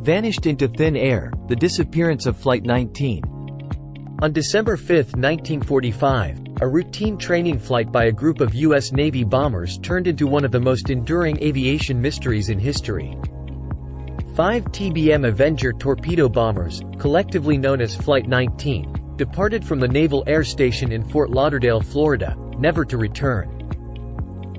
vanished into thin air, the disappearance of Flight 19. On December 5, 1945, a routine training flight by a group of U.S. Navy bombers turned into one of the most enduring aviation mysteries in history. 5 TBM Avenger torpedo bombers, collectively known as Flight 19, departed from the Naval Air Station in Fort Lauderdale, Florida, never to return.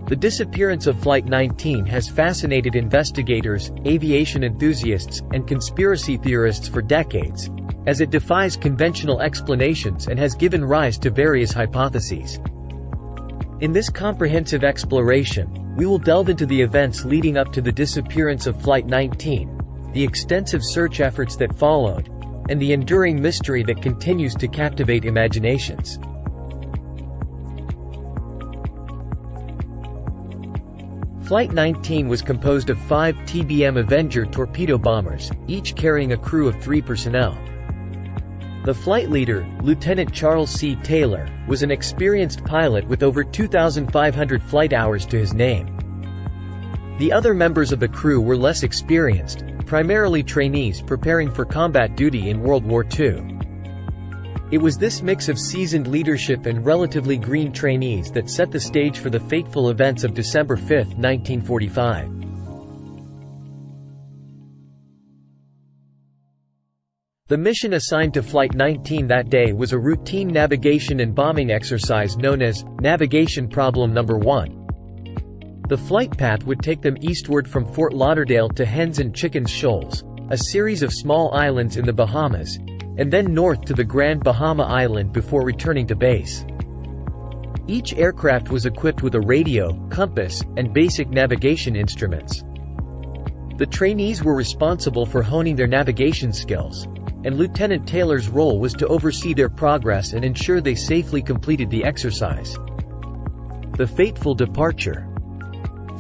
The disappearance of Flight 19 has fascinated investigators, aviation enthusiasts, and conspiracy theorists for decades, as it defies conventional explanations and has given rise to various hypotheses. In this comprehensive exploration, we will delve into the events leading up to the disappearance of Flight 19, the extensive search efforts that followed, and the enduring mystery that continues to captivate imaginations. Flight 19 was composed of 5 TBM Avenger torpedo bombers, each carrying a crew of 3 personnel. The flight leader, Lieutenant Charles C. Taylor, was an experienced pilot with over 2,500 flight hours to his name. The other members of the crew were less experienced, primarily trainees preparing for combat duty in World War II. It was this mix of seasoned leadership and relatively green trainees that set the stage for the fateful events of December 5, 1945. The mission assigned to Flight 19 that day was a routine navigation and bombing exercise known as Navigation Problem No. 1. The flight path would take them eastward from Fort Lauderdale to Hens and Chickens Shoals, a series of small islands in the Bahamas, and then north to the Grand Bahama Island before returning to base. Each aircraft was equipped with a radio, compass, and basic navigation instruments. The trainees were responsible for honing their navigation skills, and Lieutenant Taylor's role was to oversee their progress and ensure they safely completed the exercise. The fateful departure.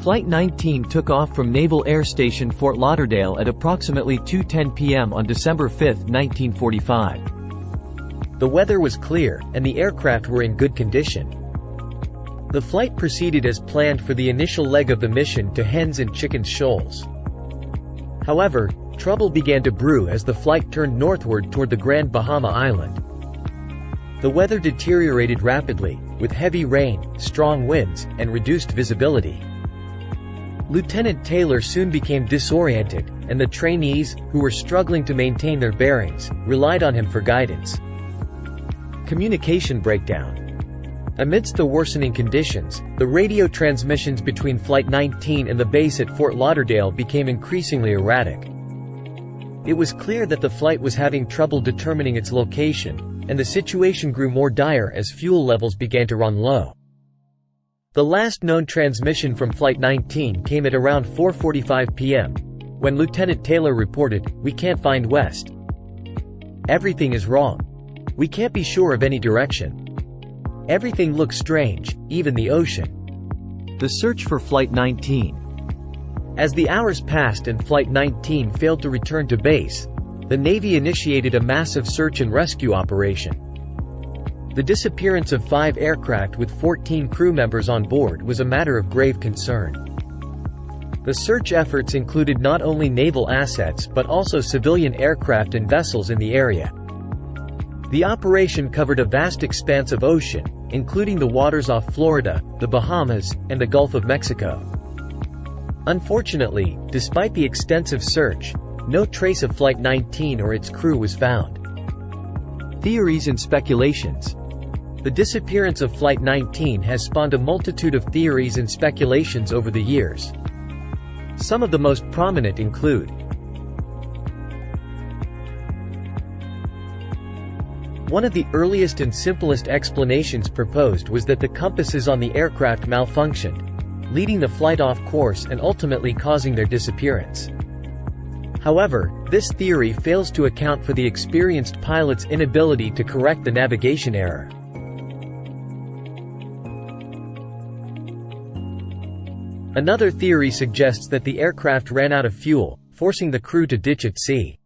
Flight 19 took off from Naval Air Station Fort Lauderdale at approximately 2:10 p.m. on December 5, 1945. The weather was clear, and the aircraft were in good condition. The flight proceeded as planned for the initial leg of the mission to Hens and Chickens Shoals. However, trouble began to brew as the flight turned northward toward the Grand Bahama Island. The weather deteriorated rapidly, with heavy rain, strong winds, and reduced visibility. Lieutenant Taylor soon became disoriented, and the trainees, who were struggling to maintain their bearings, relied on him for guidance. Communication breakdown. Amidst the worsening conditions, the radio transmissions between Flight 19 and the base at Fort Lauderdale became increasingly erratic. It was clear that the flight was having trouble determining its location, and the situation grew more dire as fuel levels began to run low. The last known transmission from Flight 19 came at around 4:45 p.m., when Lieutenant Taylor reported, "We can't find west. Everything is wrong. We can't be sure of any direction. Everything looks strange, even the ocean." The search for Flight 19. As the hours passed and Flight 19 failed to return to base, the Navy initiated a massive search and rescue operation. The disappearance of 5 aircraft with 14 crew members on board was a matter of grave concern. The search efforts included not only naval assets but also civilian aircraft and vessels in the area. The operation covered a vast expanse of ocean, including the waters off Florida, the Bahamas, and the Gulf of Mexico. Unfortunately, despite the extensive search, no trace of Flight 19 or its crew was found. Theories and speculations. The disappearance of Flight 19 has spawned a multitude of theories and speculations over the years. Some of the most prominent include: one of the earliest and simplest explanations proposed was that the compasses on the aircraft malfunctioned, leading the flight off course and ultimately causing their disappearance. However, this theory fails to account for the experienced pilot's inability to correct the navigation error. Another theory suggests that the aircraft ran out of fuel, forcing the crew to ditch at sea.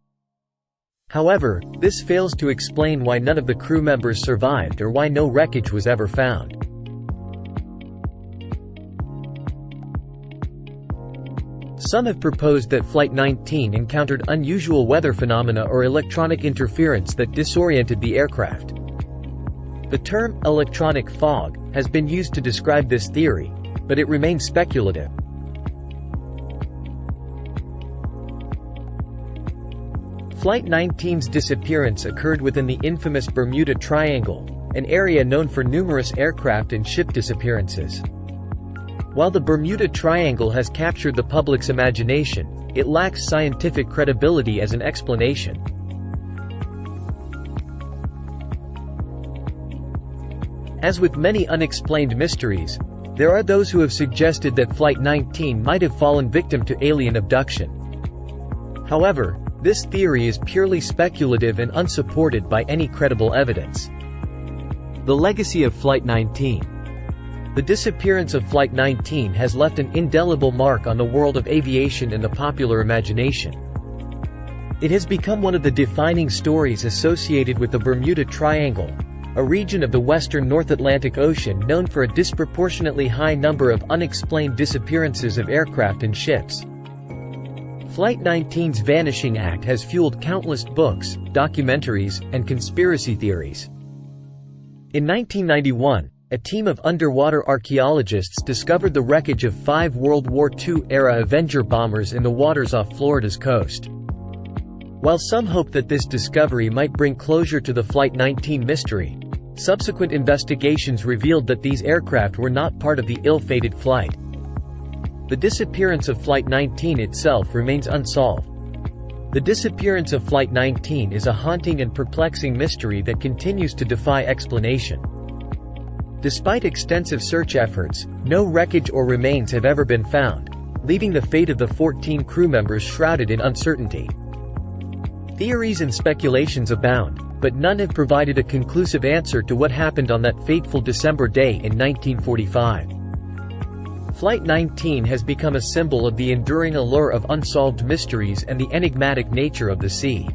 However, this fails to explain why none of the crew members survived or why no wreckage was ever found. Some have proposed that Flight 19 encountered unusual weather phenomena or electronic interference that disoriented the aircraft. The term electronic fog has been used to describe this theory, but it remains speculative. Flight 19's disappearance occurred within the infamous Bermuda Triangle, an area known for numerous aircraft and ship disappearances. While the Bermuda Triangle has captured the public's imagination, it lacks scientific credibility as an explanation. As with many unexplained mysteries, there are those who have suggested that Flight 19 might have fallen victim to alien abduction. However, this theory is purely speculative and unsupported by any credible evidence. The legacy of Flight 19. The disappearance of Flight 19 has left an indelible mark on the world of aviation and the popular imagination. It has become one of the defining stories associated with the Bermuda Triangle, a region of the western North Atlantic Ocean known for a disproportionately high number of unexplained disappearances of aircraft and ships. Flight 19's vanishing act has fueled countless books, documentaries, and conspiracy theories. In 1991, a team of underwater archaeologists discovered the wreckage of 5 World War II-era Avenger bombers in the waters off Florida's coast. While some hoped that this discovery might bring closure to the Flight 19 mystery, subsequent investigations revealed that these aircraft were not part of the ill-fated flight. The disappearance of Flight 19 itself remains unsolved. The disappearance of Flight 19 is a haunting and perplexing mystery that continues to defy explanation. Despite extensive search efforts, no wreckage or remains have ever been found, leaving the fate of the 14 crew members shrouded in uncertainty. Theories and speculations abound, but none have provided a conclusive answer to what happened on that fateful December day in 1945. Flight 19 has become a symbol of the enduring allure of unsolved mysteries and the enigmatic nature of the sea.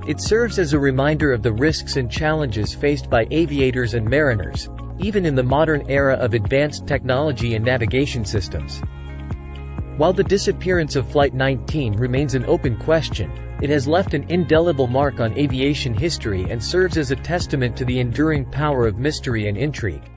It serves as a reminder of the risks and challenges faced by aviators and mariners, even in the modern era of advanced technology and navigation systems. While the disappearance of Flight 19 remains an open question, it has left an indelible mark on aviation history and serves as a testament to the enduring power of mystery and intrigue.